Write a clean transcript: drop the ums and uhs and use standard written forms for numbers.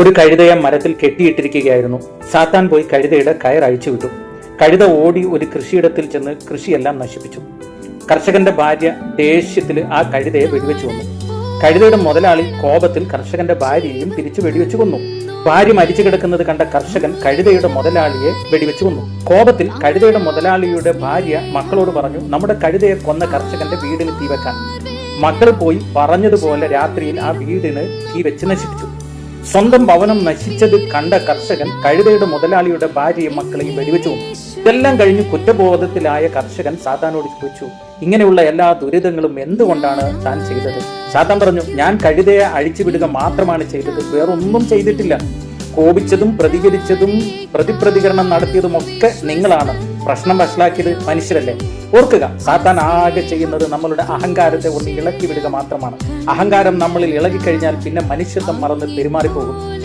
ഒരു കഴുതയെ മരത്തിൽ കെട്ടിയിട്ടിരിക്കുകയായിരുന്നു. സാത്താൻ പോയി കഴുതയുടെ കയർ അഴിച്ചുവിട്ടു. കഴുത ഓടി ഒരു കൃഷിയിടത്തിൽ ചെന്ന് കൃഷിയെല്ലാം നശിപ്പിച്ചു. കർഷകന്റെ ഭാര്യ ദേഷ്യത്തിൽ ആ കഴുതയെ വെടിവെച്ചു കൊന്നു. കഴുതയുടെ മുതലാളി കോപത്തിൽ കർഷകന്റെ ഭാര്യയെയും തിരിച്ചു വെടിവെച്ചു കൊന്നു. ഭാര്യ മരിച്ചു കിടക്കുന്നത് കണ്ട കർഷകൻ കഴുതയുടെ മുതലാളിയെ വെടിവെച്ചു കൊന്നു. കോപത്തിൽ കഴുതയുടെ മുതലാളിയുടെ ഭാര്യ മക്കളോട് പറഞ്ഞു, നമ്മുടെ കഴുതയെ കൊന്ന കർഷകന്റെ വീടിന് തീ വെക്കാൻ. മക്കൾ പോയി പറഞ്ഞതുപോലെ രാത്രിയിൽ ആ വീടിന് തീ വെച്ച് നശിപ്പിച്ചു. സ്വന്തം ഭവനം നശിച്ചത് കണ്ട കർഷകൻ കഴുതയുടെ മുതലാളിയുടെ ഭാര്യയും മക്കളെയും വെടിവെച്ചു കൊന്നു. ഇതെല്ലാം കഴിഞ്ഞ് കുറ്റബോധത്തിലായ കർഷകൻ സാത്താനോട് ചോദിച്ചു, ഇങ്ങനെയുള്ള എല്ലാ ദുരിതങ്ങളും എന്തുകൊണ്ടാണ് താൻ ചെയ്തത്? സാത്താൻ പറഞ്ഞു, ഞാൻ കഴുതയെ അഴിച്ചുവിടുക മാത്രമാണ് ചെയ്തത്, വേറൊന്നും ചെയ്തിട്ടില്ല. കോപിച്ചതും പ്രതികരിച്ചതും പ്രതിപ്രതികരണം നടത്തിയതും ഒക്കെ നിങ്ങളാണ്. പ്രശ്നം വഷളാക്കിയത് മനുഷ്യരല്ലേ? ഓർക്കുക, സാത്താൻ ആകെ ചെയ്യുന്നത് നമ്മളുടെ അഹങ്കാരത്തെ ഒന്ന് ഇളക്കി വിടുക മാത്രമാണ്. അഹങ്കാരം നമ്മളിൽ ഇളകിക്കഴിഞ്ഞാൽ പിന്നെ മനുഷ്യത്വം മറന്ന് പെരുമാറിപ്പോകും.